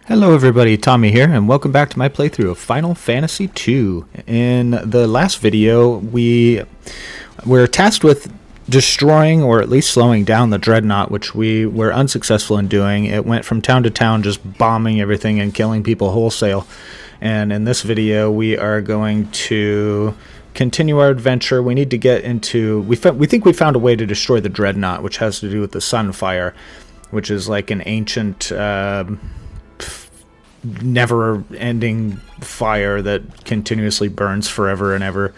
Hello everybody, Tommy here, and welcome back to my playthrough of Final Fantasy II. In the last video, we were tasked with destroying or at least slowing down the Dreadnought, which we were unsuccessful in doing. It went from town to town just bombing everything and killing people wholesale. And in this video, we are going to continue our adventure. We need to get into... We think we found a way to destroy the Dreadnought, which has to do with the Sunfire, which is like an ancient... never-ending fire that continuously burns forever and ever.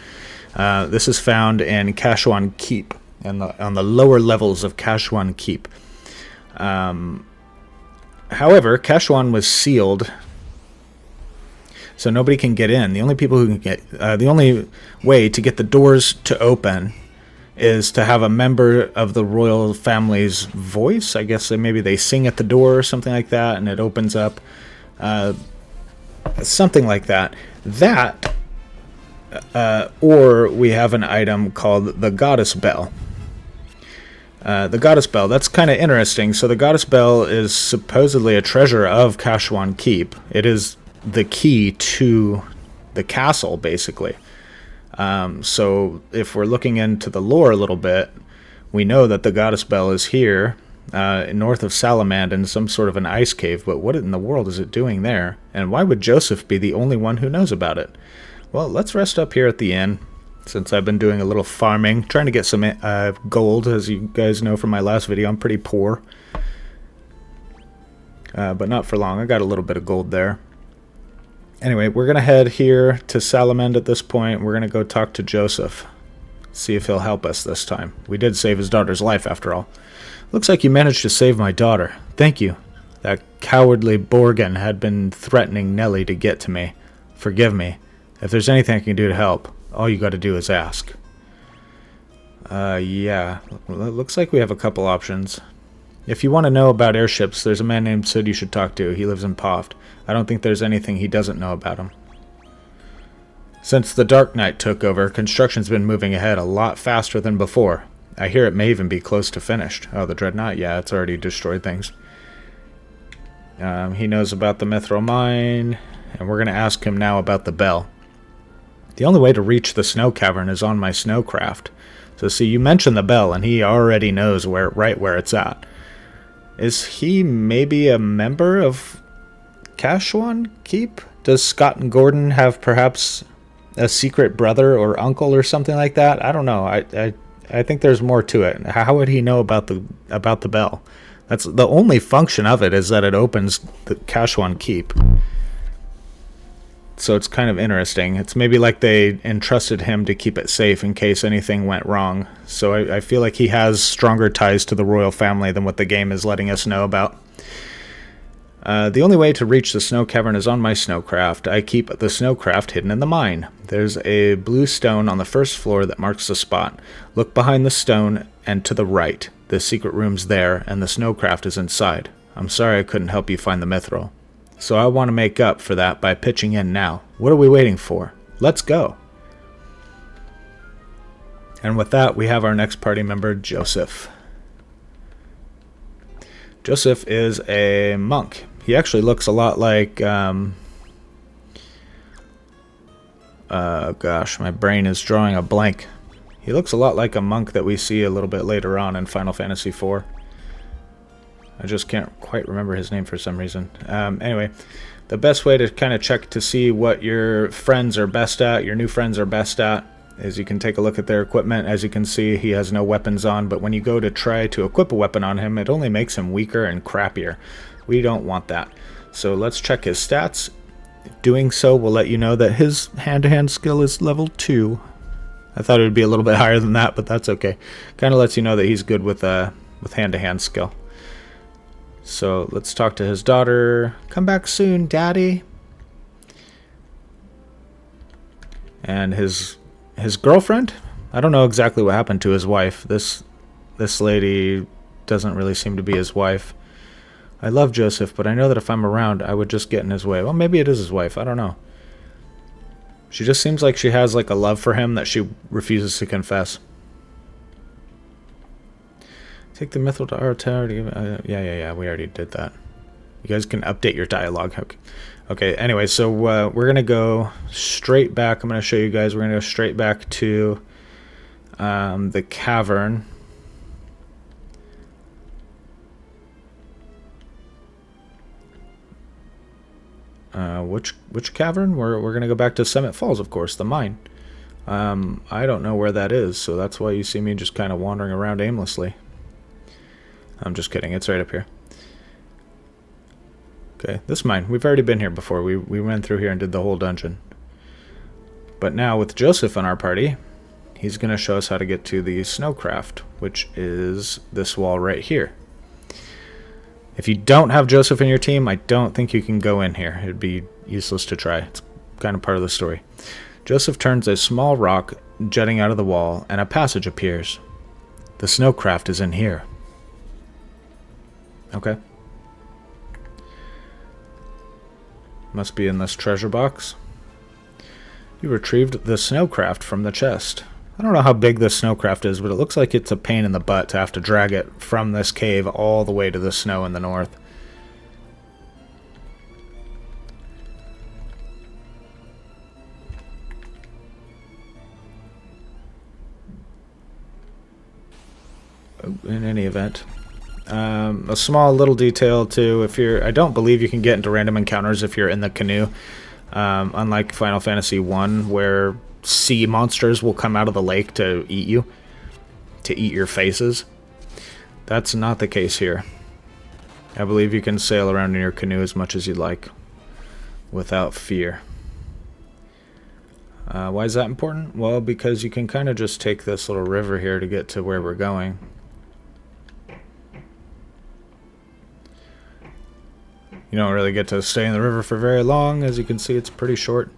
This is found in Kashuan Keep, and on the lower levels of Kashuan Keep. However, Kashuan was sealed, so nobody can get in. The only people who can get, the only way to get the doors to open is to have a member of the royal family's voice. I guess maybe they sing at the door or something like that, and it opens up. Something like that. Or we have an item called the Goddess Bell. The Goddess Bell, that's kind of interesting. So the Goddess Bell is supposedly a treasure of Kashuan Keep. It is the key to the castle, basically. So if we're looking into the lore a little bit, we know that the Goddess Bell is here. North of Salamand in some sort of an ice cave, but what in the world is it doing there? And why would Joseph be the only one who knows about it? Well, let's rest up here at the inn, since I've been doing a little farming, trying to get some gold. As you guys know from my last video, I'm pretty poor. But not for long. I got a little bit of gold there. Anyway, we're going to head here to Salamand at this point. We're going to go talk to Joseph. See if he'll help us this time. We did save his daughter's life, after all. Looks like you managed to save my daughter. Thank you. That cowardly Borgin had been threatening Nellie to get to me. Forgive me. If there's anything I can do to help, all you gotta do is ask. Yeah. Well, it looks like we have a couple options. If you want to know about airships, there's a man named Sid you should talk to. He lives in Poft. I don't think there's anything he doesn't know about him. Since the Dark Knight took over, construction's been moving ahead a lot faster than before. I hear it may even be close to finished. Oh, the Dreadnought? Yeah, it's already destroyed things. He knows about the Mithril Mine, and we're going to ask him now about the bell. The only way to reach the snow cavern is on my snowcraft. So see, you mentioned the bell, and he already knows right where it's at. Is he maybe a member of Kashuan Keep? Does Scott and Gordon have perhaps a secret brother or uncle or something like that? I don't know. I think there's more to it. How would he know about the bell? That's the only function of it, is that it opens the Kashuan Keep. So it's kind of interesting. It's maybe like they entrusted him to keep it safe in case anything went wrong. So I feel like he has stronger ties to the royal family than what the game is letting us know about. The only way to reach the snow cavern is on my snowcraft. I keep the snowcraft hidden in the mine. There's a blue stone on the first floor that marks the spot. Look behind the stone and to the right. The secret room's there, and the snowcraft is inside. I'm sorry I couldn't help you find the mithril. So I want to make up for that by pitching in now. What are we waiting for? Let's go. And with that, we have our next party member, Joseph. Joseph is a monk. He actually looks a lot like, gosh, my brain is drawing a blank. He looks a lot like a monk that we see a little bit later on in Final Fantasy IV. I just can't quite remember his name for some reason. Anyway, the best way to kind of check to see what your friends are best at, your new friends are best at, is you can take a look at their equipment. As you can see, he has no weapons on, but when you go to try to equip a weapon on him, it only makes him weaker and crappier. We don't want that. So let's check his stats. Doing so will let you know that his hand-to-hand skill is level 2. I thought it would be a little bit higher than that, but that's okay. Kind of lets you know that he's good with hand-to-hand skill. So let's talk to his daughter. Come back soon, Daddy. And his girlfriend? I don't know exactly what happened to his wife. This lady doesn't really seem to be his wife. I love Joseph, but I know that if I'm around, I would just get in his way. Well, maybe it is his wife. I don't know. She just seems like she has like a love for him that she refuses to confess. Take the mithril to our tower to give it... yeah, we already did that. You guys can update your dialogue. Okay, anyway, so we're going to go straight back. I'm going to show you guys. We're going to go straight back to the cavern. Which cavern? We're going to go back to Summit Falls, of course, the mine. I don't know where that is, so that's why you see me just kind of wandering around aimlessly. I'm just kidding. It's right up here. Okay, this mine. We've already been here before. We went through here and did the whole dungeon. But now with Joseph on our party, he's going to show us how to get to the snowcraft, which is this wall right here. If you don't have Joseph in your team, I don't think you can go in here. It'd be useless to try. It's kind of part of the story. Joseph turns a small rock jutting out of the wall, and a passage appears. The snowcraft is in here. Okay. Must be in this treasure box. You retrieved the snowcraft from the chest. I don't know how big this snowcraft is, but it looks like it's a pain in the butt to have to drag it from this cave all the way to the snow in the north. In any event. A small little detail too, I don't believe you can get into random encounters if you're in the canoe. Unlike Final Fantasy 1, where sea monsters will come out of the lake to eat you, to eat your faces. That's not the case here. I believe you can sail around in your canoe as much as you'd like, without fear. Why is that important? Well, because you can kind of just take this little river here to get to where we're going. You don't really get to stay in the river for very long. As you can see, it's pretty short.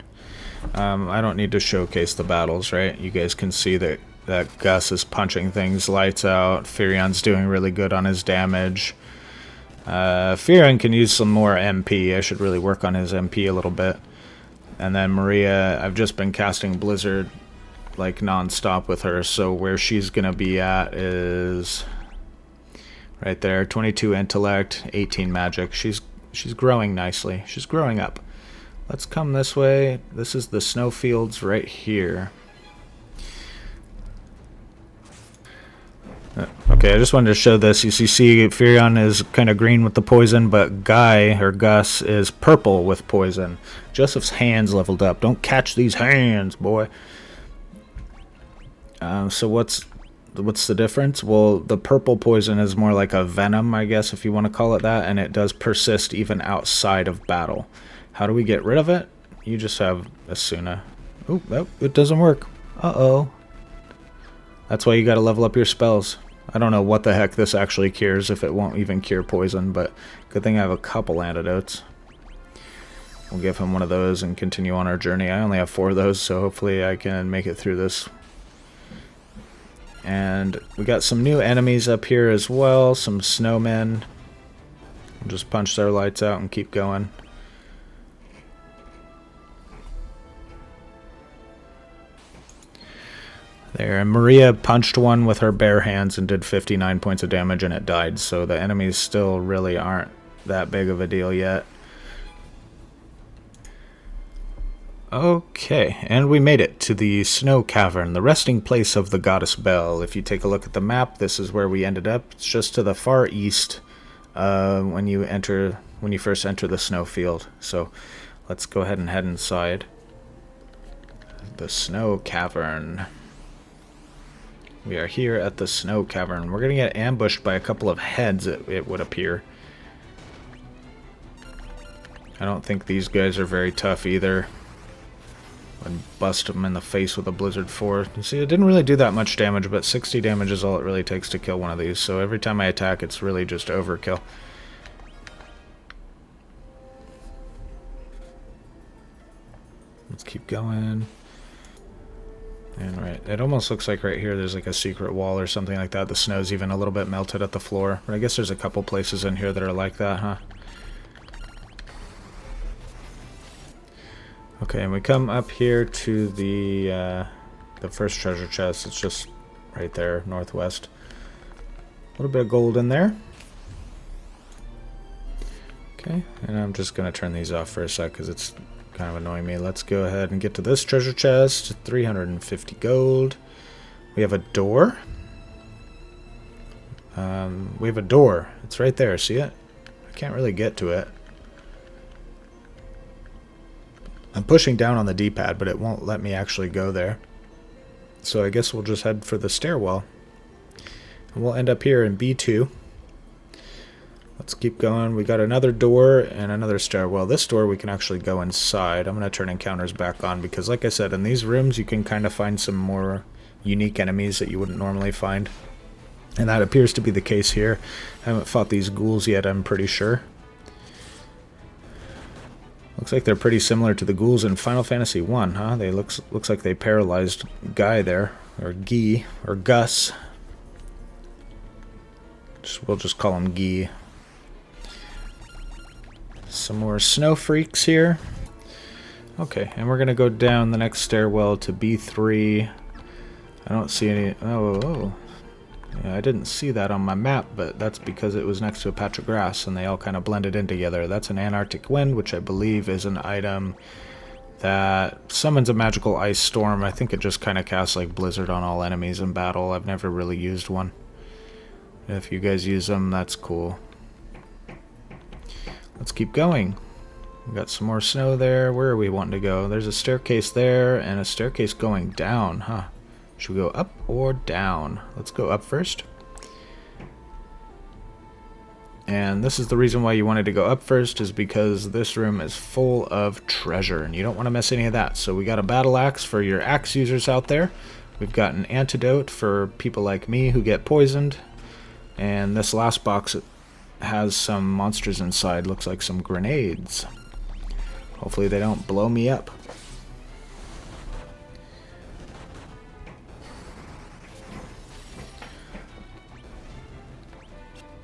I don't need to showcase the battles, right? You guys can see that Gus is punching things lights out. Firion's doing really good on his damage. Firion can use some more MP. I should really work on his MP a little bit. And then Maria, I've just been casting Blizzard like non-stop with her, so where she's gonna be at is right there. 22 intellect, 18 magic. She's growing nicely. She's growing up. Let's come this way. This is the snowfields right here. Okay, I just wanted to show this. You see Firion is kind of green with the poison, but Gus is purple with poison. Joseph's hands leveled up. Don't catch these hands, boy. So what's the difference? Well, the purple poison is more like a venom, I guess, if you want to call it that, and it does persist even outside of battle. How do we get rid of it? You just have Asuna. Oh, nope, it doesn't work. Uh-oh. That's why you gotta level up your spells. I don't know what the heck this actually cures, if it won't even cure poison, but good thing I have a couple antidotes. We'll give him one of those and continue on our journey. I only have 4 of those, so hopefully I can make it through this. And we got some new enemies up here as well, some snowmen. We'll just punch their lights out and keep going. There, and Maria punched one with her bare hands and did 59 points of damage and it died, so the enemies still really aren't that big of a deal yet. Okay, and we made it to the Snow Cavern, the resting place of the Goddess Belle. If you take a look at the map, this is where we ended up. It's just to the far east when you first enter the snowfield. So let's go ahead and head inside the Snow Cavern. We are here at the Snow Cavern. We're going to get ambushed by a couple of heads, it would appear. I don't think these guys are very tough either. I'd bust them in the face with a Blizzard 4. You see, it didn't really do that much damage, but 60 damage is all it really takes to kill one of these. So every time I attack, it's really just overkill. Let's keep going. And right, it almost looks like right here there's like a secret wall or something like that. The snow's even a little bit melted at the floor. But I guess there's a couple places in here that are like that, huh? Okay, and we come up here to the first treasure chest. It's just right there, northwest. A little bit of gold in there. Okay, and I'm just going to turn these off for a sec because it's kind of annoying me. Let's go ahead and get to this treasure chest. 350 gold. We have a door. We have a door. It's right there. See it? I can't really get to it. I'm pushing down on the D-pad, but it won't let me actually go there. So I guess we'll just head for the stairwell. And we'll end up here in B2. Let's keep going. We got another door and another stairwell. This door we can actually go inside. I'm going to turn encounters back on because, like I said, in these rooms you can kind of find some more unique enemies that you wouldn't normally find. And that appears to be the case here. I haven't fought these ghouls yet, I'm pretty sure. Looks like they're pretty similar to the ghouls in Final Fantasy 1, huh? They looks like they paralyzed Guy there, or Guy, or Gus. We'll just call him Guy. Some more snow freaks here. Okay, and we're gonna go down the next stairwell to B3. I don't see any. Oh. Yeah, I didn't see that on my map, but that's because it was next to a patch of grass and they all kind of blended in together. That's an Antarctic Wind, which I believe is an item that summons a magical ice storm. I think it just kind of casts like Blizzard on all enemies in battle. I've never really used one. If you guys use them, that's cool. Let's keep going. We got some more snow there. Where are we wanting to go? There's a staircase there and a staircase going down, huh? Should we go up or down? Let's go up first. And this is the reason why you wanted to go up first, is because this room is full of treasure and you don't want to miss any of that. So we got a battle axe for your axe users out there. We've got an antidote for people like me who get poisoned. And this last box has some monsters inside. Looks like some grenades. Hopefully they don't blow me up.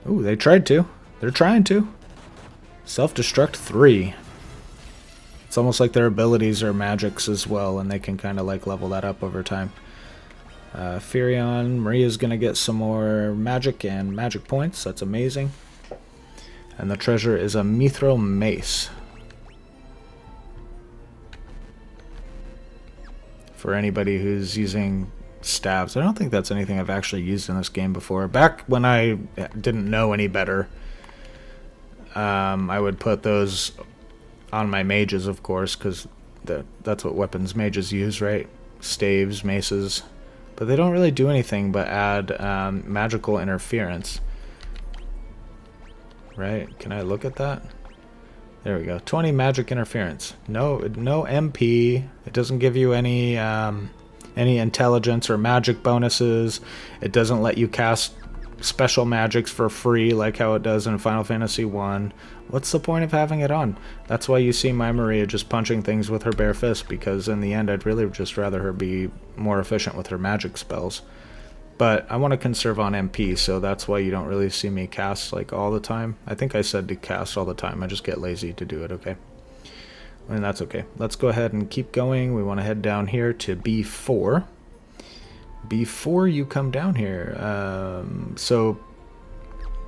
Ooh, they tried to. They're trying to. Self-destruct 3. It's almost like their abilities are magics as well, and they can kind of like level that up over time. Furion, Maria's gonna get some more magic and magic points. That's amazing. And the treasure is a mithril mace. For anybody who's using staves. I don't think that's anything I've actually used in this game before. Back when I didn't know any better, I would put those on my mages, of course, because that's what weapons mages use, right? Staves, maces. But they don't really do anything but add magical interference. Right? Can I look at that? There we go. 20 magic interference. No MP. It doesn't give you any intelligence or magic bonuses. It doesn't let you cast special magics for free like how it does in Final Fantasy 1. What's the point of having it on? That's why you see my Maria just punching things with her bare fist, because in the end I'd really just rather her be more efficient with her magic spells. But I want to conserve on MP, so that's why you don't really see me cast like all the time. I think I said to cast all the time. I just get lazy to do it, okay? And that's okay. Let's go ahead and keep going. We want to head down here to B4. Before you come down here.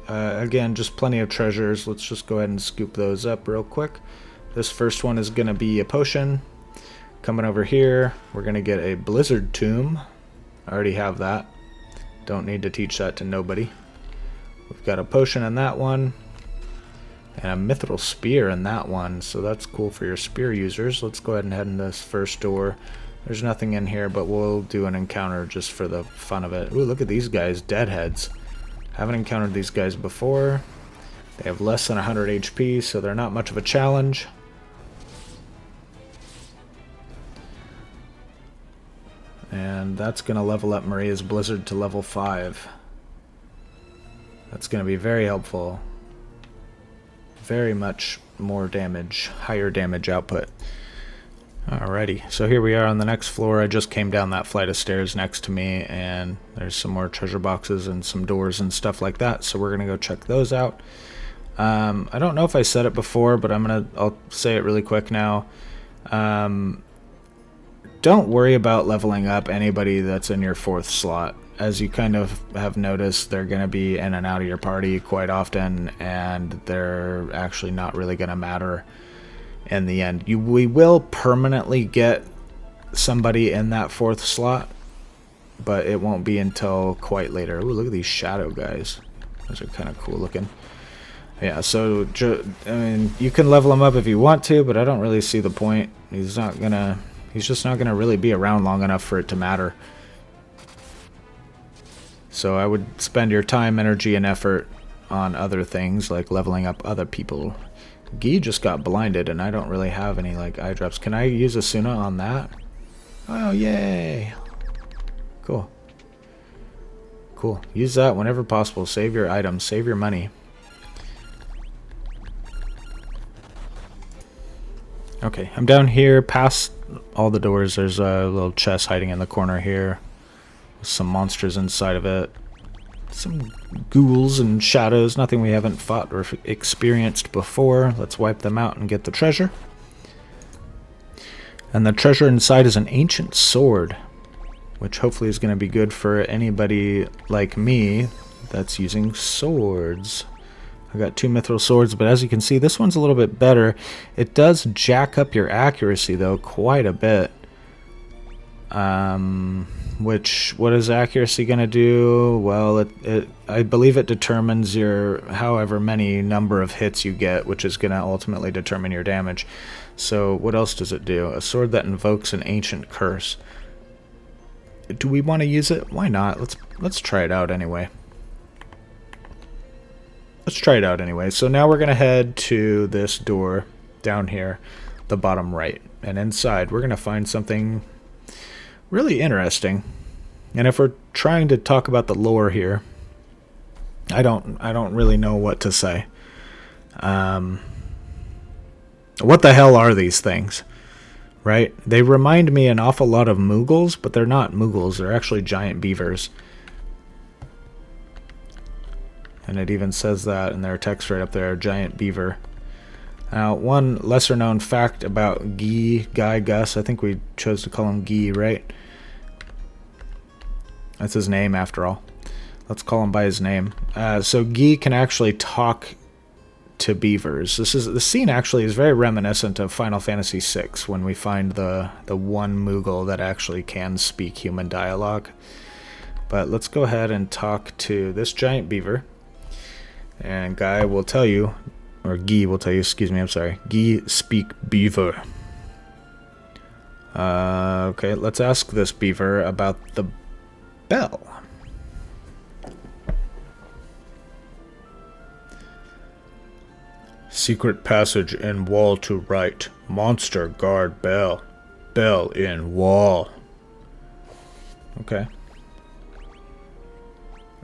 Again, just plenty of treasures. Let's just go ahead and scoop those up real quick. This first one is going to be a potion. Coming over here, we're going to get a Blizzard Tomb. I already have that. Don't need to teach that to nobody. We've got a potion in that one. And a mithril spear in that one, so that's cool for your spear users. Let's go ahead and head in this first door. There's nothing in here, but we'll do an encounter just for the fun of it. Ooh, look at these guys, deadheads. Haven't encountered these guys before. They have less than 100 HP, so they're not much of a challenge. And that's going to level up Maria's Blizzard to level 5. That's going to be very helpful. Very much more damage, higher damage output. Alrighty, so here we are on the next floor. I just came down that flight of stairs next to me, and there's some more treasure boxes and some doors and stuff like that, so we're gonna go check those out. I don't know if I said it before, but I'll say it really quick now. Don't worry about leveling up anybody that's in your 4th slot. as you kind of have noticed, they're going to be in and out of your party quite often, and they're actually not really going to matter in the end. We will permanently get somebody in that 4th slot, but it won't be until quite later. Ooh, look at these shadow guys. Those are kind of cool looking. Yeah, so I mean, you can level him up if you want to, but I don't really see the point. He's just not gonna really be around long enough for it to matter. So I would spend your time, energy, and effort on other things like leveling up other people. Guy just got blinded, and I don't really have any like eye drops. Can I use Asuna on that? Oh, yay! Cool. Cool. Use that whenever possible. Save your items. Save your money. Okay, I'm down here past all the doors. There's a little chest hiding in the corner here. Some monsters inside of it. Some ghouls and shadows. Nothing we haven't fought or experienced before. Let's wipe them out and get the treasure. And the treasure inside is an ancient sword, which hopefully is going to be good for anybody like me that's using swords. I got 2 mithril swords, but as you can see, this one's a little bit better. It does jack up your accuracy, though, quite a bit. What is accuracy going to do? Well, I believe it determines your however many number of hits you get, which is going to ultimately determine your damage. So what else does it do? A sword that invokes an ancient curse. Do we want to use it? Why not? Let's try it out anyway. Let's try it out anyway. So now we're going to head to this door down here, the bottom right. And inside, we're going to find something really interesting. And if we're trying to talk about the lore here, I don't really know what to say. What the hell are these things? Right? They remind me an awful lot of Moogles, but they're not Moogles. They're actually giant beavers. And it even says that in their text right up there, giant beaver. Now, one lesser known fact about Guy Gus, I think we chose to call him Guy, right? That's his name after all. Let's call him by his name. So Guy can actually talk to beavers. The scene actually is very reminiscent of Final Fantasy VI when we find the one Moogle that actually can speak human dialogue. But let's go ahead and talk to this giant beaver. And Guy will tell you, or Guy will tell you, excuse me, I'm sorry. Guy speak beaver. Okay, let's ask this beaver about the bell. Secret passage in wall to right. Monster guard bell. Bell in wall. Okay.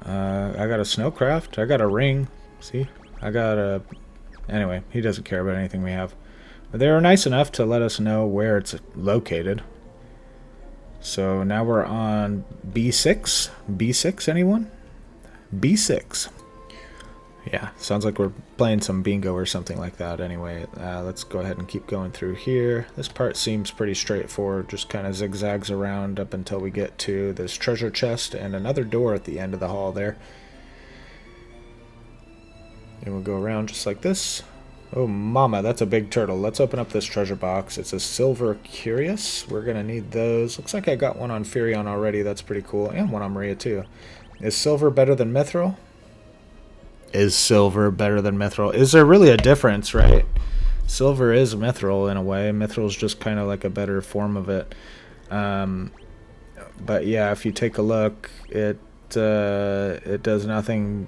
I got a snowcraft. I got a ring. See? I got a... Anyway, he doesn't care about anything we have. But they were nice enough to let us know where it's located. So now we're on B6. B6, anyone? B6. Yeah, sounds like we're playing some bingo or something like that. Anyway, let's go ahead and keep going through here. This part seems pretty straightforward, just kind of zigzags around up until we get to this treasure chest and another door at the end of the hall there. And we'll go around just like this. Oh, mama, that's a big turtle. Let's open up this treasure box. It's a silver curious. We're going to need those. Looks like I got one on Furion already. That's pretty cool. And one on Maria, too. Is silver better than mithril? Is silver better than mithril? Is there really a difference, right? Silver is mithril in a way. Mithril is just kind of like a better form of it. But yeah, if you take a look, it does nothing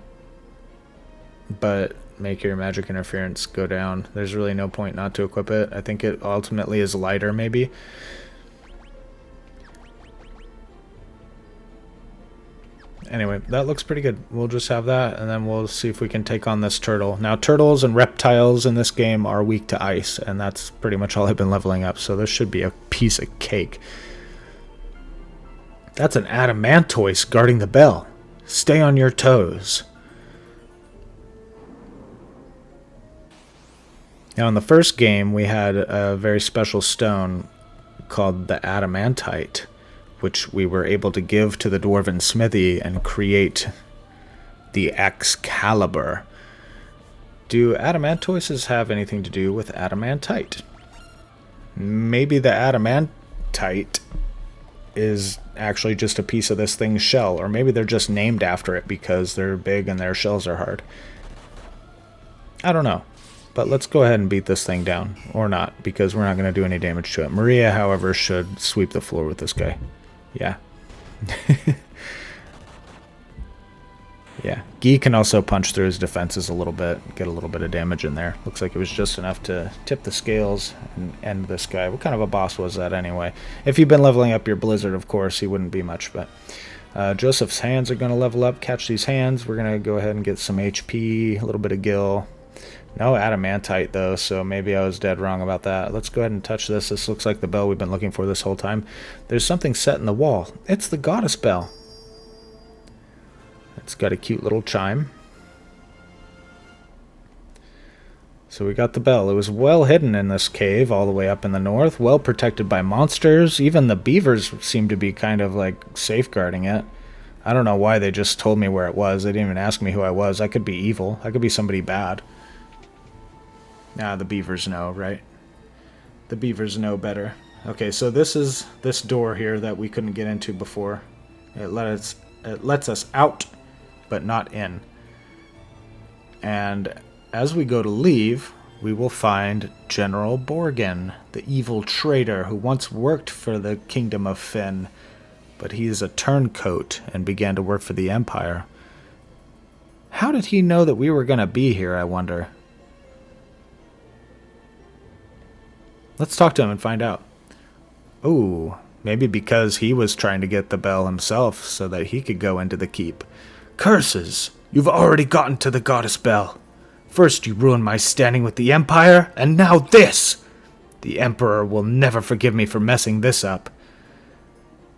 but make your magic interference go down. There's really no point not to equip it. I think it ultimately is lighter, maybe. Anyway, that looks pretty good. We'll just have that, and then we'll see if we can take on this turtle. Now, turtles and reptiles in this game are weak to ice, and that's pretty much all I've been leveling up, so this should be a piece of cake. That's an adamantoise guarding the bell. Stay on your toes. Now, in the first game, we had a very special stone called the adamantite, which we were able to give to the dwarven smithy and create the Excalibur. Do adamantoises have anything to do with adamantite? Maybe the adamantite is actually just a piece of this thing's shell, or maybe they're just named after it because they're big and their shells are hard. I don't know, but let's go ahead and beat this thing down, or not, because we're not going to do any damage to it. Maria, however, should sweep the floor with this guy. Yeah. Yeah, Guy can also punch through his defenses a little bit, get a little bit of damage in there. Looks like it was just enough to tip the scales and end this guy. What kind of a boss was that anyway? If you've been leveling up your Blizzard, of course, he wouldn't be much, but Joseph's hands are going to level up. Catch these hands. We're going to go ahead and get some HP, a little bit of gil. No adamantite, though, so maybe I was dead wrong about that. Let's go ahead and touch this. This looks like the bell we've been looking for this whole time. There's something set in the wall. It's the goddess bell. It's got a cute little chime. So we got the bell. It was well hidden in this cave all the way up in the north, well protected by monsters. Even the beavers seem to be kind of like safeguarding it. I don't know why they just told me where it was. They didn't even ask me who I was. I could be evil. I could be somebody bad. Nah, the beavers know, right? The beavers know better. Okay, so this is this door here that we couldn't get into before. It lets us out, but not in. And as we go to leave, we will find General Borgin, the evil traitor who once worked for the Kingdom of Finn, but he is a turncoat and began to work for the Empire. How did he know that we were going to be here, I wonder? Let's talk to him and find out. Ooh, maybe because he was trying to get the bell himself so that he could go into the keep. Curses! You've already gotten to the goddess bell. First you ruined my standing with the Empire, and now this! The Emperor will never forgive me for messing this up.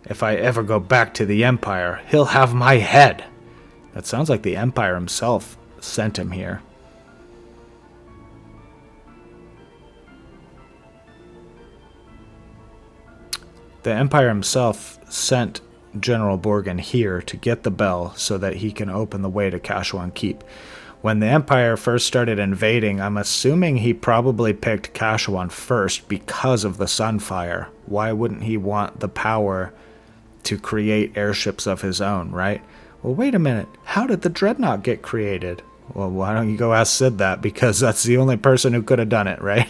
If I ever go back to the Empire, he'll have my head. That sounds like the Empire himself sent him here. The Empire himself sent General Borgin here to get the bell so that he can open the way to Kashuan Keep. When the Empire first started invading, I'm assuming he probably picked Kashuan first because of the Sunfire. Why wouldn't he want the power to create airships of his own, right? Well, wait a minute. How did the Dreadnought get created? Well, why don't you go ask Sid that, because that's the only person who could have done it, right?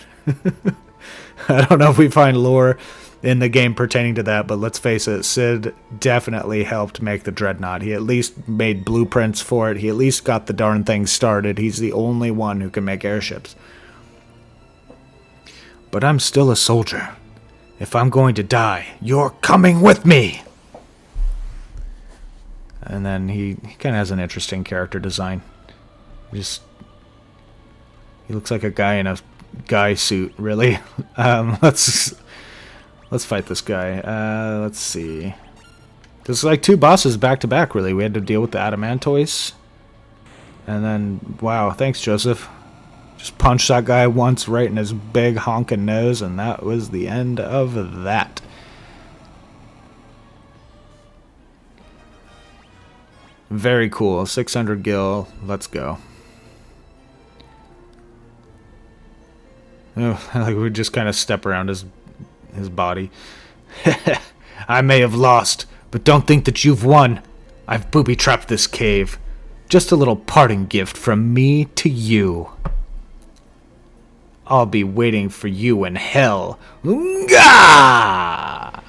I don't know if we find lore in the game pertaining to that, but let's face it, Sid definitely helped make the Dreadnought. He at least made blueprints for it. He at least got the darn thing started. He's the only one who can make airships. But I'm still a soldier. If I'm going to die, you're coming with me! And then he kind of has an interesting character design. He looks like a guy in a guy suit, really. Let's fight this guy. Let's see. This is like two bosses back to back, really. We had to deal with the Adamantoise. And then, wow, thanks, Joseph. Just punched that guy once right in his big honking nose, and that was the end of that. Very cool. 600 gil. Let's go. Oh, like we just kind of step around his body. I may have lost, but don't think that you've won. I've booby-trapped this cave. Just a little parting gift from me to you. I'll be waiting for you in hell. Nga!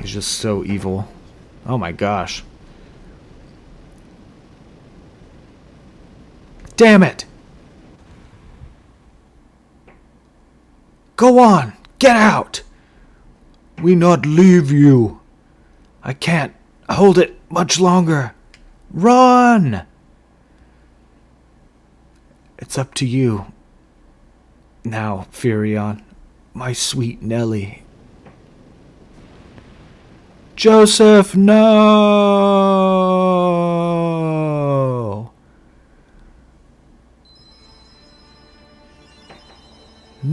He's just so evil. Oh my gosh. Damn it! Go on! Get out! We not leave you. I can't hold it much longer. Run! It's up to you. Now, Furion, my sweet Nelly. Joseph, no!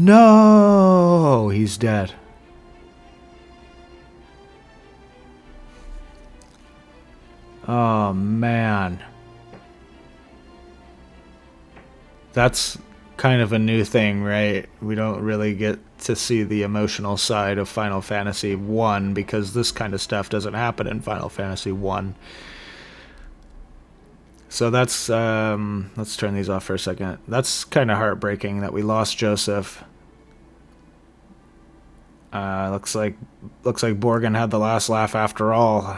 No! He's dead. Oh, man. That's kind of a new thing, right? We don't really get to see the emotional side of Final Fantasy 1 because this kind of stuff doesn't happen in Final Fantasy 1. So that's, let's turn these off for a second. That's kind of heartbreaking that we lost Joseph. Looks like Borgin had the last laugh after all.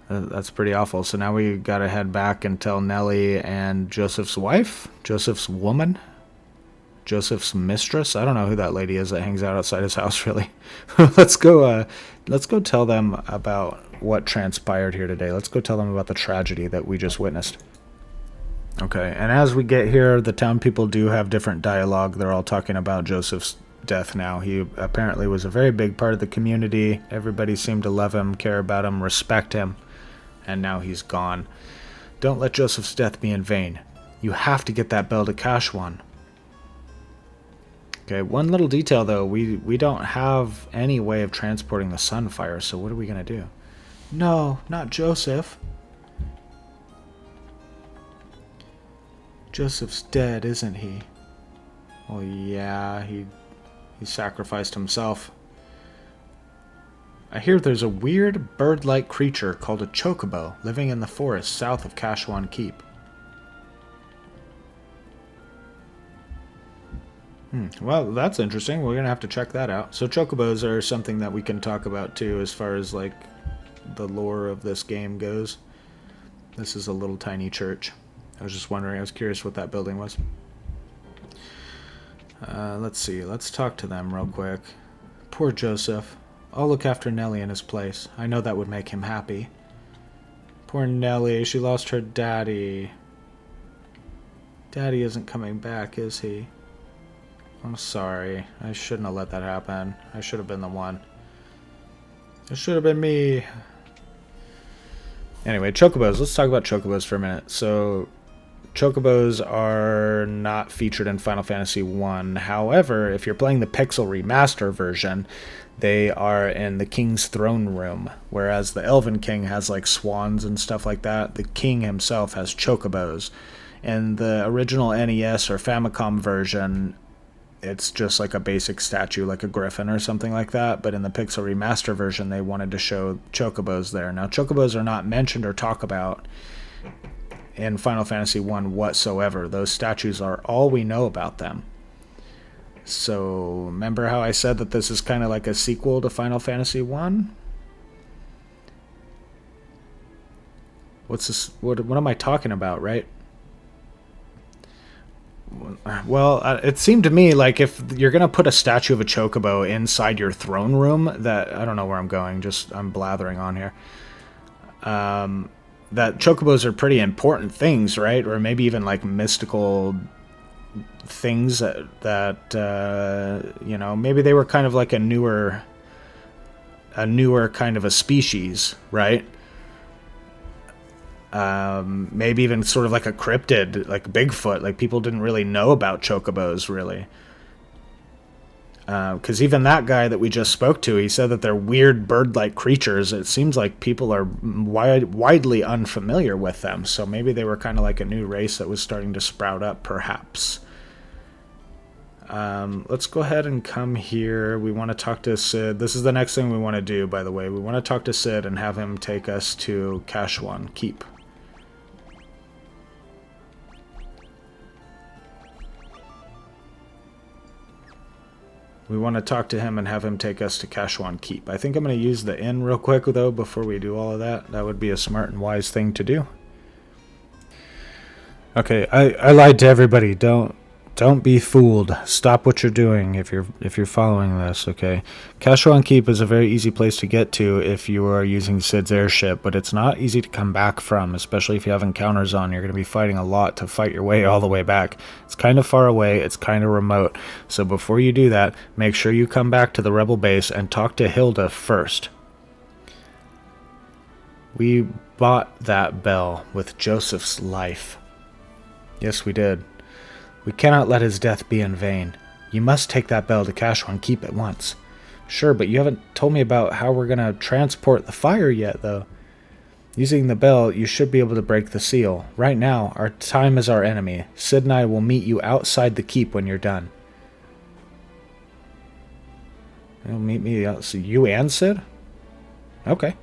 That's pretty awful. So now we gotta head back and tell Nelly and Joseph's wife, Joseph's woman, Joseph's mistress. I don't know who that lady is that hangs out outside his house, really. Let's go tell them about what transpired here today. Let's go tell them about the tragedy that we just witnessed. Okay, and as we get here, the town people do have different dialogue. They're all talking about Joseph's death now. He apparently was a very big part of the community. Everybody seemed to love him, care about him, respect him, and now he's gone. Don't let Joseph's death be in vain. You have to get that bell to Kashuan. Okay, one little detail though, we don't have any way of transporting the Sunfire, so what are we gonna do? No, not Joseph. Joseph's dead, isn't he? Well, yeah, he sacrificed himself. I hear there's a weird bird-like creature called a chocobo living in the forest south of Kashuan Keep. Well, that's interesting. We're going to have to check that out. So chocobos are something that we can talk about too as far as like the lore of this game goes. This is a little tiny church. I was just wondering, I was curious what that building was. Let's see, let's talk to them real quick. Poor Joseph. I'll look after Nelly in his place. I know that would make him happy. Poor Nelly, she lost her daddy. Daddy isn't coming back, is he? I'm sorry. I shouldn't have let that happen. I should have been the one. It should have been me. Anyway, chocobos. Let's talk about chocobos for a minute. So, chocobos are not featured in Final Fantasy 1. However, if you're playing the Pixel Remaster version, they are in the King's Throne Room. Whereas the Elven King has like swans and stuff like that, the King himself has chocobos. In the original NES or Famicom version, it's just like a basic statue, like a griffin or something like that. But in the Pixel Remaster version, they wanted to show chocobos there. Now, chocobos are not mentioned or talked about in Final Fantasy 1 whatsoever. Those statues are all we know about them. So, remember how I said that this is kind of like a sequel to Final Fantasy 1? What's this? What am I talking about, right? Well, it seemed to me like if you're going to put a statue of a chocobo inside your throne room, that, I don't know where I'm going, just I'm blathering on here. That chocobos are pretty important things, right? Or maybe even like mystical things that you know, maybe they were kind of like a newer kind of a species, right? Maybe even sort of like a cryptid, like Bigfoot. Like people didn't really know about chocobos, really. Because even that guy that we just spoke to, he said that they're weird bird-like creatures. It seems like people are widely unfamiliar with them. So maybe they were kind of like a new race that was starting to sprout up, perhaps. Let's go ahead and come here. We want to talk to Sid. This is the next thing we want to do, by the way. We want to talk to Sid and have him take us to Kashuan Keep. We want to talk to him and have him take us to Kashuan Keep. I think I'm going to use the inn real quick, though, before we do all of that. That would be a smart and wise thing to do. Okay, I lied to everybody. Don't be fooled. Stop what you're doing if you're following this, okay? Kashuan Keep is a very easy place to get to if you are using Sid's airship, but it's not easy to come back from, especially if you have encounters on. You're going to be fighting a lot to fight your way all the way back. It's kind of far away. It's kind of remote. So before you do that, make sure you come back to the Rebel base and talk to Hilda first. We bought that bell with Joseph's life. Yes, we did. We cannot let his death be in vain. You must take that bell to Kashuan Keep at once. Sure, but you haven't told me about how we're going to transport the fire yet, though. Using the bell, you should be able to break the seal. Right now, our time is our enemy. Sid and I will meet you outside the keep when you're done. You'll meet me out. So you and Sid? Okay.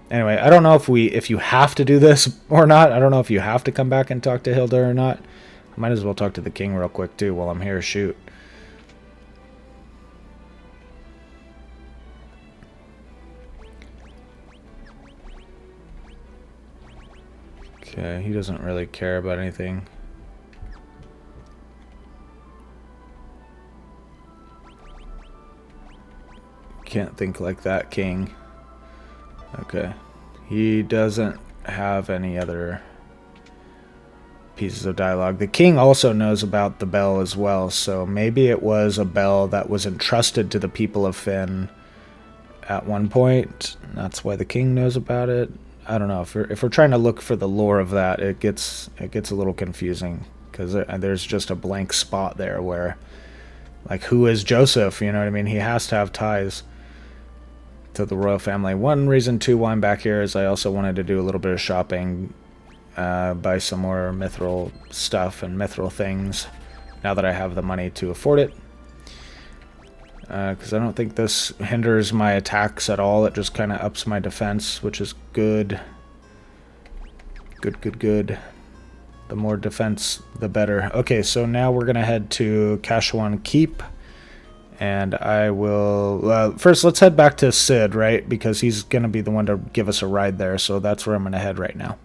Anyway, I don't know if you have to do this or not. I don't know if you have to come back and talk to Hilda or not. I might as well talk to the king real quick, too, while I'm here. Shoot. Okay, he doesn't really care about anything. Can't think like that, king. Okay. He doesn't have any other pieces of dialogue. The king also knows about the bell as well, so maybe it was a bell that was entrusted to the people of Fynn at one point. That's why the king knows about it. I don't know. If we're trying to look for the lore of that, it gets a little confusing, because there's just a blank spot there where, like, who is Joseph? You know what I mean? He has to have ties to the royal family. One reason, too, why I'm back here is I also wanted to do a little bit of shopping, buy some more mithril stuff and mithril things, now that I have the money to afford it. Because I don't think this hinders my attacks at all. It just kind of ups my defense, which is good. Good. The more defense, the better. Okay, so now we're going to head to Kashuan Keep. And I will... first, let's head back to Sid, right? Because he's going to be the one to give us a ride there. So that's where I'm going to head right now.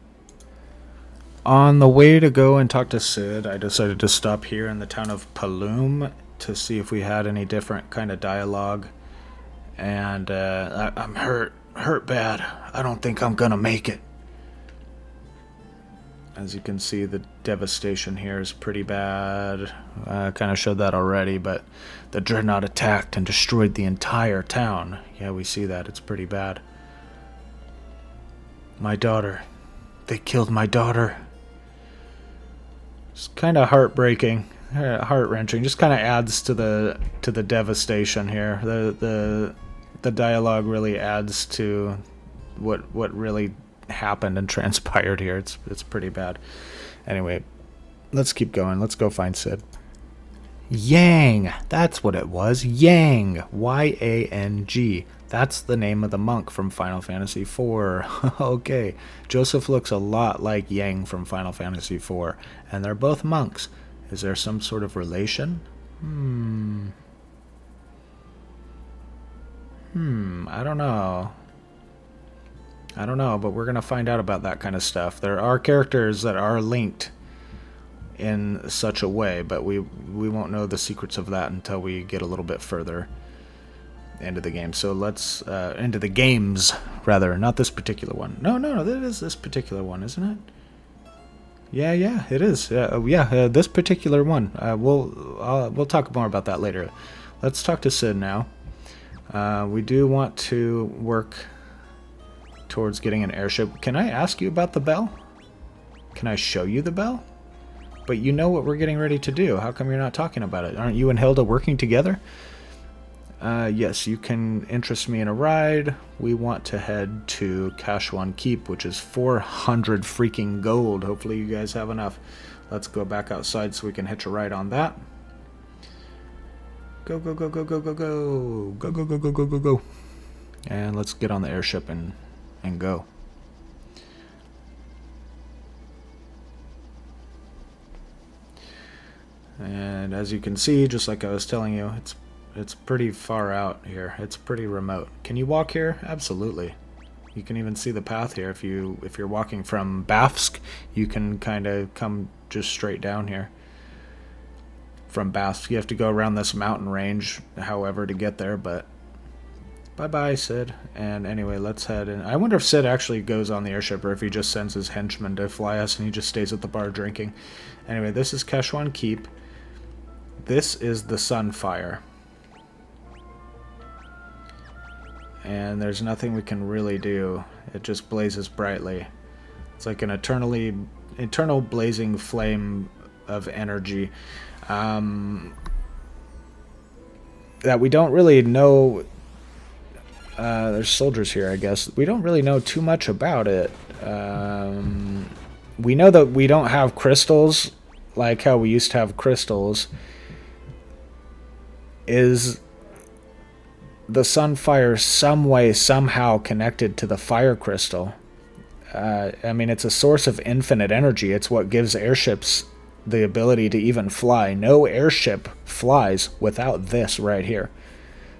On the way to go and talk to Sid, I decided to stop here in the town of Paloom to see if we had any different kind of dialogue. And I'm hurt bad. I don't think I'm gonna make it. As you can see, the devastation here is pretty bad. I kind of showed that already, but the Dreadnought attacked and destroyed the entire town. Yeah, we see that. It's pretty bad. My daughter. They killed my daughter. It's kind of heartbreaking. Heart-wrenching. Just kind of adds to the devastation here. The dialogue really adds to what really happened and transpired here. It's pretty bad. Anyway, let's keep going. Let's go find Sid. Yang! That's what it was. Yang. Y-A-N-G. That's the name of the monk from Final Fantasy IV. Okay. Joseph looks a lot like Yang from Final Fantasy IV, and they're both monks. Is there some sort of relation? I don't know. But we're going to find out about that kind of stuff. There are characters that are linked in such a way, but we won't know the secrets of that until we get a little bit further into the game. So let's, into the games, rather. Not this particular one. No, it is this particular one, isn't it? Yeah, it is. This particular one. We'll talk more about that later. Let's talk to Sid now. We do want to work towards getting an airship. Can I ask you about the bell? Can I show you the bell? But you know what we're getting ready to do. How come you're not talking about it? Aren't you and Hilda working together? Yes, you can interest me in a ride. We want to head to Kashuan Keep, which is 400 freaking gold. Hopefully you guys have enough. Let's go back outside so we can hitch a ride on that. Go. Go. And let's get on the airship and go. And as you can see, just like I was telling you, it's pretty far out here. It's pretty remote. Can you walk here? Absolutely. You can even see the path here. If you're walking from Bafsk, you can kind of come just straight down here. From Bafsk, you have to go around this mountain range, however, to get there, but bye-bye, Sid. And anyway, let's head in. I wonder if Sid actually goes on the airship or if he just sends his henchmen to fly us and he just stays at the bar drinking. Anyway, this is Kashuan Keep. This is the Sunfire. And there's nothing we can really do. It just blazes brightly. It's like an eternal blazing flame of energy that we don't really know. There's soldiers here, I guess. We don't really know too much about it. We know that we don't have crystals like how we used to have crystals. Is the Sunfire some way, somehow connected to the fire crystal? I mean, it's a source of infinite energy. It's what gives airships the ability to even fly. No airship flies without this right here.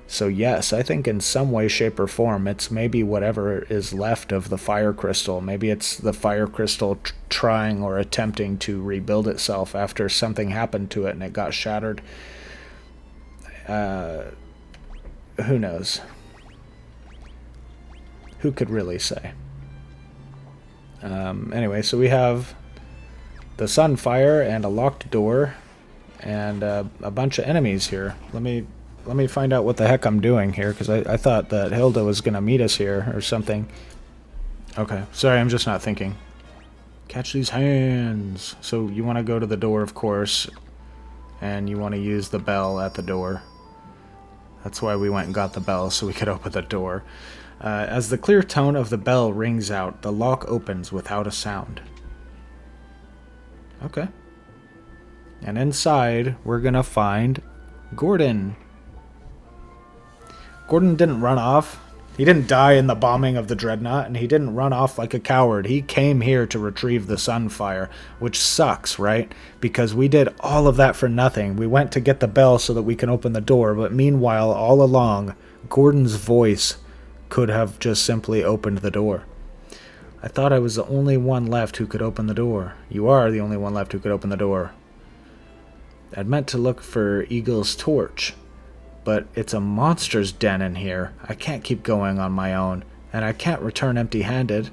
So yes, I think in some way, shape, or form, it's maybe whatever is left of the fire crystal. Maybe it's the fire crystal trying or attempting to rebuild itself after something happened to it and it got shattered. Who knows? Who could really say? Anyway, so we have the Sunfire and a locked door and a bunch of enemies here. Let me find out what the heck I'm doing here, because I thought that Hilda was going to meet us here or something. Okay, sorry, I'm just not thinking. Catch these hands. So you want to go to the door, of course, and you want to use the bell at the door. That's why we went and got the bell, so we could open the door. As the clear tone of the bell rings out, the lock opens without a sound. Okay. And inside, we're going to find Gordon. Gordon didn't run off. He didn't die in the bombing of the Dreadnought, and he didn't run off like a coward. He came here to retrieve the Sunfire, which sucks, right? Because we did all of that for nothing. We went to get the bell so that we can open the door, but meanwhile, all along, Gordon's voice could have just simply opened the door. I thought I was the only one left who could open the door. You are the only one left who could open the door. I'd meant to look for Eagle's torch, but it's a monster's den in here. I can't keep going on my own, and I can't return empty-handed.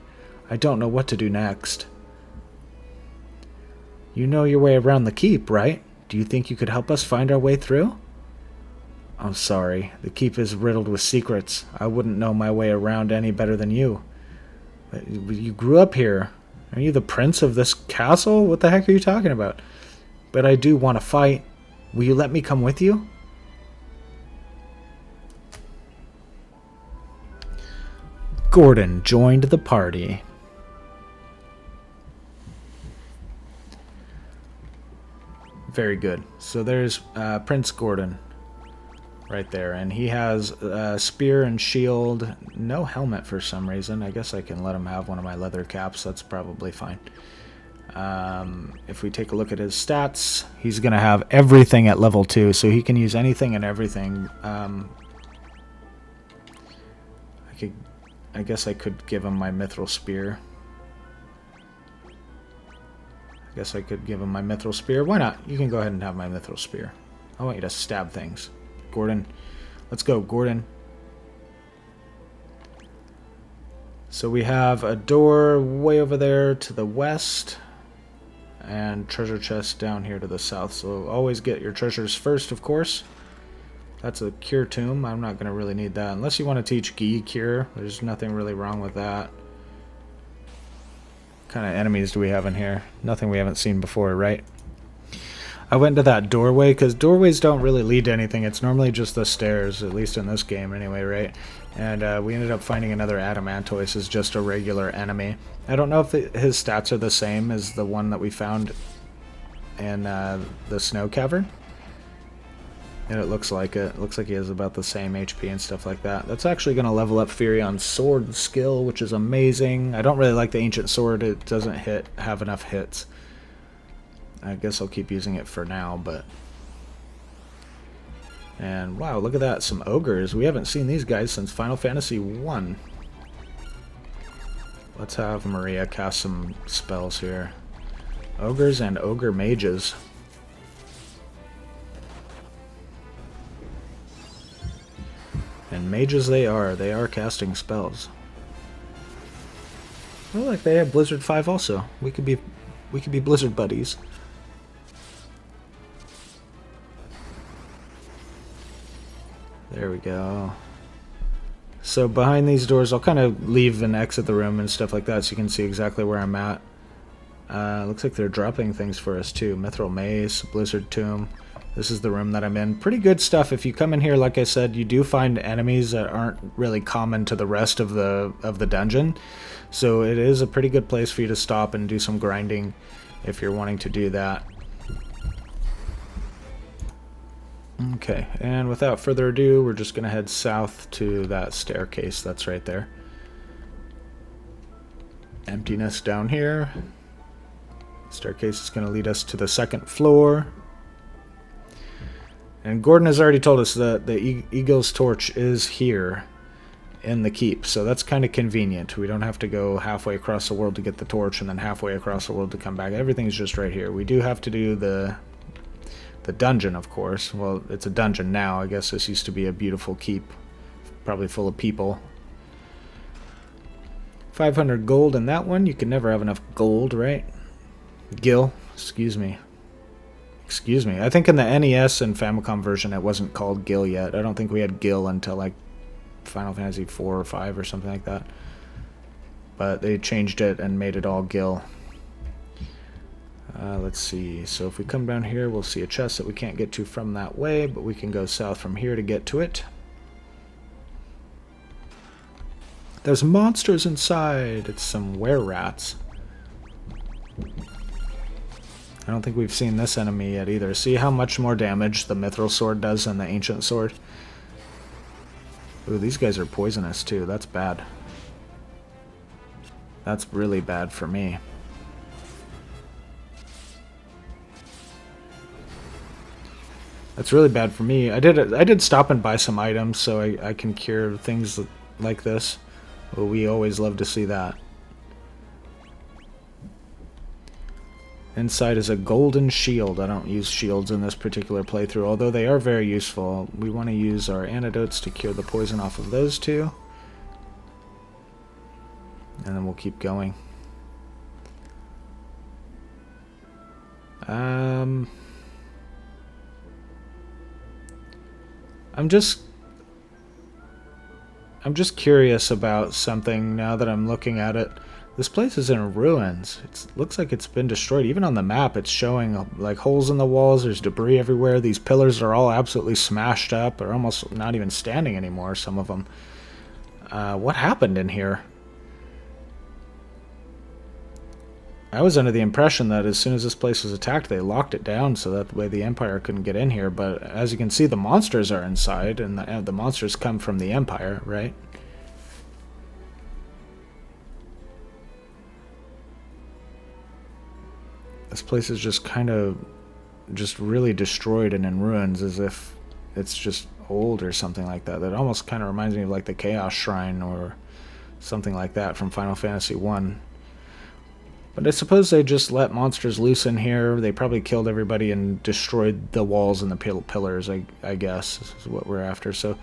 I don't know what to do next. You know your way around the keep, right? Do you think you could help us find our way through? I'm sorry. The keep is riddled with secrets. I wouldn't know my way around any better than you. But you grew up here. Are you the prince of this castle? What the heck are you talking about? But I do want to fight. Will you let me come with you? Gordon joined the party. Very good. So there's Prince Gordon right there, and he has a spear and shield, no helmet for some reason. I guess I can let him have one of my leather caps. That's probably fine. If we take a look at his stats, he's going to have everything at level 2, so he can use anything and everything. I guess I could give him my mithril spear. Why not? You can go ahead and have my mithril spear. I want you to stab things. Gordon. Let's go, Gordon. So we have a door way over there to the west, and treasure chest down here to the south. So always get your treasures first, of course. That's a cure tomb. I'm not going to really need that. Unless you want to teach Gi cure. There's nothing really wrong with that. What kind of enemies do we have in here? Nothing we haven't seen before, right? I went to that doorway because doorways don't really lead to anything. It's normally just the stairs, at least in this game anyway, right? And we ended up finding another Adamantoise as just a regular enemy. I don't know if his stats are the same as the one that we found in the snow cavern. And it looks like it. It looks like he has about the same HP and stuff like that. That's actually going to level up Furion's sword skill, which is amazing. I don't really like the ancient sword. It doesn't have enough hits. I guess I'll keep using it for now, but... And wow, look at that. Some ogres. We haven't seen these guys since Final Fantasy 1. Let's have Maria cast some spells here. Ogres and ogre mages. And mages they are casting spells. Oh, like they have Blizzard 5 also. We could be Blizzard buddies. There we go. So behind these doors, I'll kind of leave and exit the room and stuff like that so you can see exactly where I'm at. Looks like they're dropping things for us too. Mithril Mace, Blizzard Tomb. This is the room that I'm in. Pretty good stuff. If you come in here, like I said, you do find enemies that aren't really common to the rest of the dungeon. So it is a pretty good place for you to stop and do some grinding if you're wanting to do that. Okay, and without further ado, we're just going to head south to that staircase that's right there. Emptiness down here. Staircase is going to lead us to the second floor. And Gordon has already told us that the Eagle's Torch is here in the keep, so that's kind of convenient. We don't have to go halfway across the world to get the torch and then halfway across the world to come back. Everything's just right here. We do have to do the dungeon, of course. Well, it's a dungeon now. I guess this used to be a beautiful keep, probably full of people. 500 gold in that one. You can never have enough gold, right? Gil, excuse me. Excuse me. I think in the NES and Famicom version it wasn't called Gil yet. I don't think we had Gil until like Final Fantasy 4 or 5 or something like that. But they changed it and made it all Gil. Let's see. So if we come down here, we'll see a chest that we can't get to from that way, but we can go south from here to get to it. There's monsters inside. It's some were-rats. I don't think we've seen this enemy yet either. See how much more damage the mithril sword does than the ancient sword? Ooh, these guys are poisonous too. That's bad. That's really bad for me. That's really bad for me. I did stop and buy some items so I can cure things like this. Well, we always love to see that. Inside is a golden shield. I don't use shields in this particular playthrough, although they are very useful. We want to use our antidotes to cure the poison off of those two. And then we'll keep going. I'm just curious about something now that I'm looking at it. This place is in ruins. It looks like it's been destroyed. Even on the map, it's showing like holes in the walls. There's debris everywhere. These pillars are all absolutely smashed up. They're almost not even standing anymore, some of them. What happened in here? I was under the impression that as soon as this place was attacked, they locked it down so that way the Empire couldn't get in here. But as you can see, the monsters are inside, and the monsters come from the Empire, right? This place is just kind of just really destroyed and in ruins, as if it's just old or something like that. That almost kind of reminds me of like the Chaos Shrine or something like that from Final Fantasy 1. But I suppose they just let monsters loose in here. They probably killed everybody and destroyed the walls and the pillars, I guess, is what we're after. So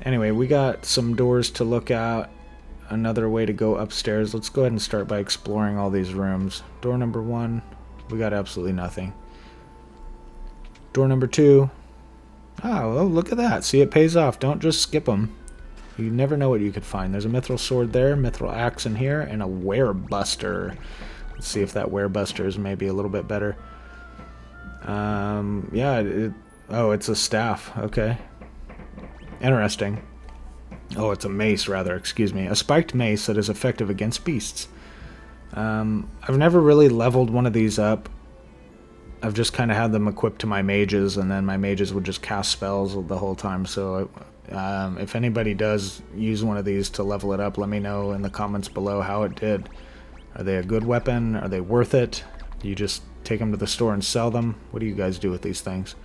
anyway, we got some doors to look at. Another way to go upstairs. Let's go ahead and start by exploring all these rooms. Door number 1, we got absolutely nothing. Door number 2. Oh, look at that. See, it pays off. Don't just skip them. You never know what you could find. There's a mithril sword there, mithril axe in here, and a werebuster. Let's see if that werebuster is maybe a little bit better. Yeah, oh, it's a staff. Okay. Interesting. Oh, it's a mace, rather. Excuse me. A spiked mace that is effective against beasts. I've never really leveled one of these up. I've just kind of had them equipped to my mages, and then my mages would just cast spells the whole time. So if anybody does use one of these to level it up, let me know in the comments below how it did. Are they a good weapon? Are they worth it? Do you just take them to the store and sell them? What do you guys do with these things?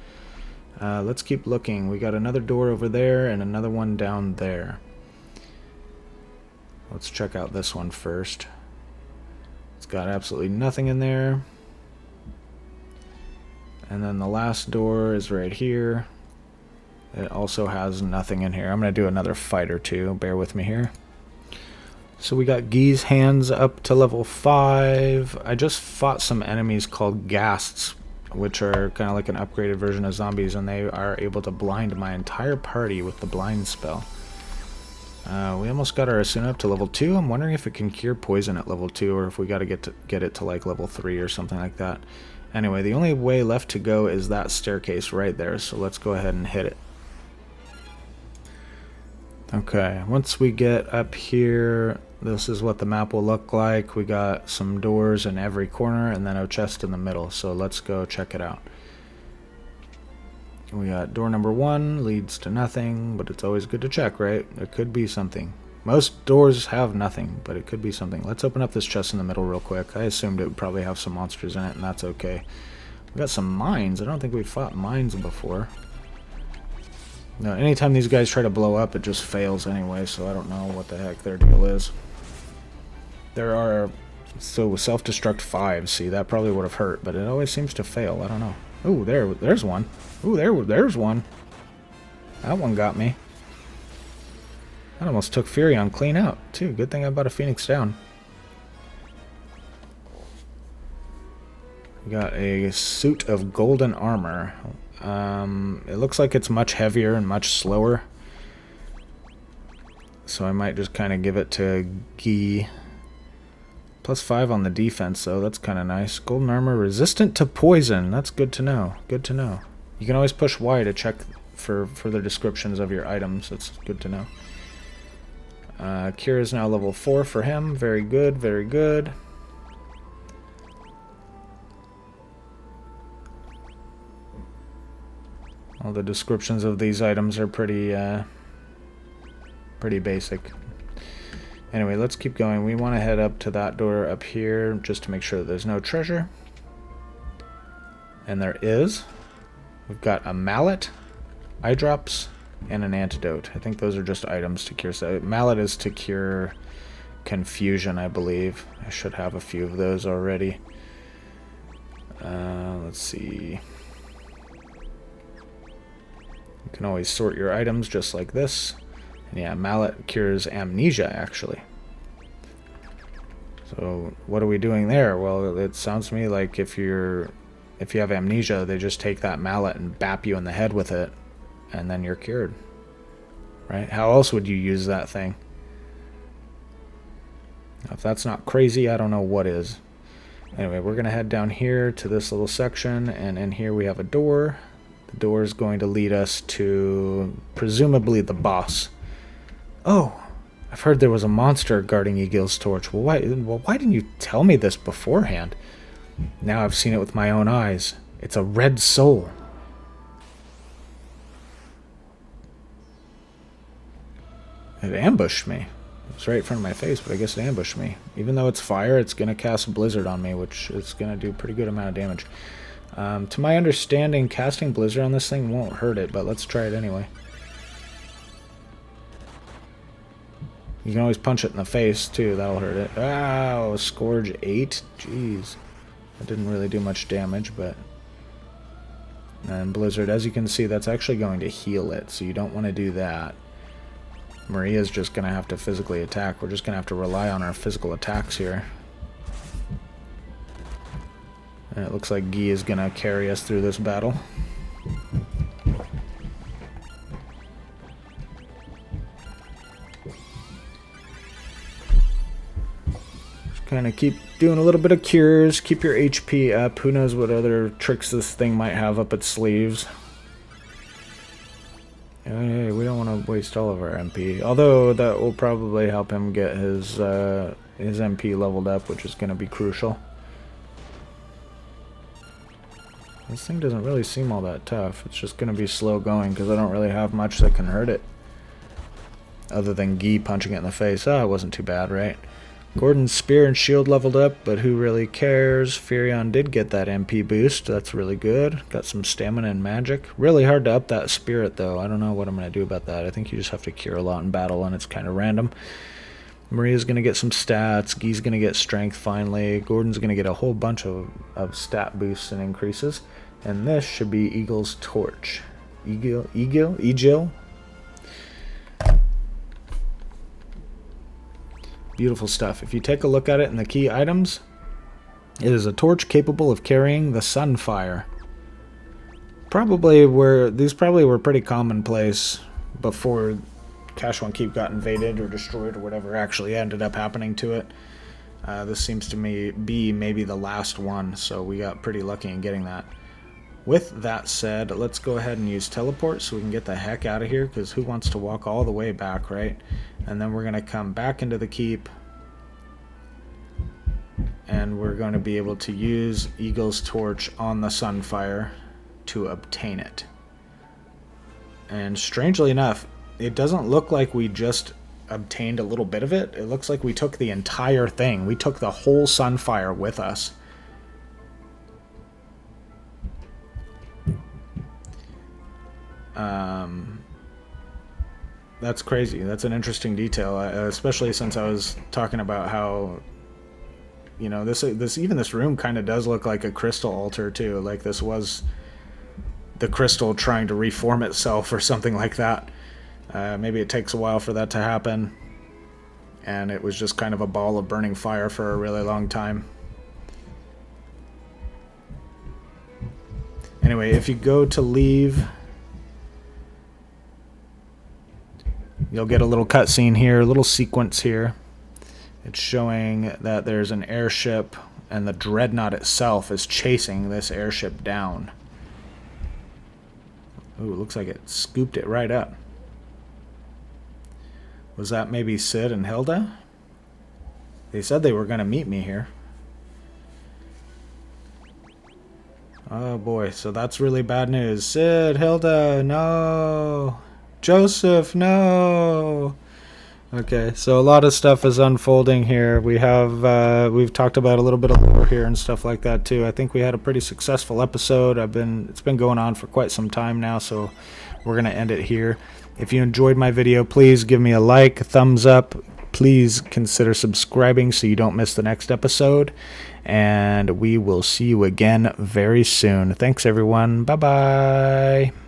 Let's keep looking. We got another door over there and another one down there. Let's check out this one first. It's got absolutely nothing in there. And then the last door is right here. It also has nothing in here. I'm going to do another fight or two. Bear with me here. So we got Guy's hands up to level 5. I just fought some enemies called ghasts, which are kind of like an upgraded version of zombies, and they are able to blind my entire party with the blind spell. We almost got our Asuna up to level 2. I'm wondering if it can cure poison at level 2 or if we got to get it to like level 3 or something like that. Anyway, the only way left to go is that staircase right there, so let's go ahead and hit it. Okay, once we get up here, this is what the map will look like. We got some doors in every corner and then a chest in the middle, so let's go check it out. We got door number 1, leads to nothing, but it's always good to check, right? It could be something. Most doors have nothing, but it could be something. Let's open up this chest in the middle real quick. I assumed it would probably have some monsters in it, and that's okay. We got some mines. I don't think we've fought mines before. No, anytime these guys try to blow up, it just fails anyway, so I don't know what the heck their deal is. There are... So, self-destruct 5. See, that probably would have hurt, but it always seems to fail. I don't know. Ooh, there's one. Ooh, there's one. That one got me. That almost took Furion clean out, too. Good thing I bought a Phoenix down. We got a suit of golden armor. It looks like it's much heavier and much slower. So I might just kind of give it to Guy. +5 on the defense, though. That's kind of nice. Golden armor resistant to poison. That's good to know. Good to know. You can always push Y to check for further descriptions of your items. That's good to know. Cure is now level 4 for him. Very good, very good. All the descriptions of these items are pretty basic. Anyway, let's keep going. We want to head up to that door up here just to make sure that there's no treasure. And there is. We've got a mallet, eye drops, and an antidote. I think those are just items to cure. So mallet is to cure confusion, I believe. I should have a few of those already. Let's see. You can always sort your items just like this. And yeah, mallet cures amnesia, actually. So what are we doing there? Well, it sounds to me like if you have amnesia, they just take that mallet and bap you in the head with it, and then you're cured. Right? How else would you use that thing? If that's not crazy, I don't know what is. Anyway, we're going to head down here to this little section, and in here we have a door. The door is going to lead us to, presumably, the boss. Oh, I've heard there was a monster guarding Egil's torch. Well, why didn't you tell me this beforehand? Now I've seen it with my own eyes. It's a red soul. It ambushed me. It was right in front of my face, but I guess it ambushed me. Even though it's fire, it's going to cast a blizzard on me, which is going to do a pretty good amount of damage. To my understanding, casting blizzard on this thing won't hurt it, but let's try it anyway. You can always punch it in the face, too. That'll hurt it. Ow, Scourge 8? Jeez. That didn't really do much damage, but... And Blizzard, as you can see, that's actually going to heal it, so you don't want to do that. Maria's just going to have to physically attack. We're just going to have to rely on our physical attacks here. And it looks like Guy is going to carry us through this battle. Kind of keep doing a little bit of cures, keep your HP up. Who knows what other tricks this thing might have up its sleeves. Hey, we don't want to waste all of our MP. Although that will probably help him get his MP leveled up, which is going to be crucial. This thing doesn't really seem all that tough. It's just going to be slow going because I don't really have much that can hurt it. Other than Guy punching it in the face. Ah, it wasn't too bad, right? Gordon's spear and shield leveled up, but who really cares? Furion did get that MP boost. That's really good. Got some stamina and magic. Really hard to up that spirit, though. I don't know what I'm going to do about that. I think you just have to cure a lot in battle, and it's kind of random. Maria's going to get some stats. Guy's going to get strength, finally. Gordon's going to get a whole bunch of stat boosts and increases. And this should be Eagle's torch. Egil? Beautiful stuff. If you take a look at it in the key items, it is a torch capable of carrying the sunfire. These probably were pretty commonplace before Kashuan Keep got invaded or destroyed or whatever actually ended up happening to it. This seems to me be maybe the last one, so we got pretty lucky in getting that. With that said, let's go ahead and use teleport so we can get the heck out of here, because who wants to walk all the way back, right? And then we're going to come back into the keep, and we're going to be able to use Eagle's Torch on the Sunfire to obtain it. And strangely enough, it doesn't look like we just obtained a little bit of it. It looks like we took the entire thing. We took the whole Sunfire with us. That's crazy. That's an interesting detail, especially since I was talking about how, you know, this room kind of does look like a crystal altar too. Like this was the crystal trying to reform itself or something like that. Maybe it takes a while for that to happen, and it was just kind of a ball of burning fire for a really long time. Anyway, if you go to leave, you'll get a little cutscene here, a little sequence here. It's showing that there's an airship, and the dreadnought itself is chasing this airship down. Ooh, it looks like it scooped it right up. Was that maybe Sid and Hilda? They said they were going to meet me here. Oh boy, so that's really bad news. Sid, Hilda, no. Joseph, no. Okay, so a lot of stuff is unfolding here. We've talked about a little bit of lore here and stuff like that too. I think we had a pretty successful episode. It's been going on for quite some time now, so we're going to end it here. If you enjoyed my video, please give me a like, a thumbs up. Please consider subscribing so you don't miss the next episode. And we will see you again very soon. Thanks, everyone. Bye-bye.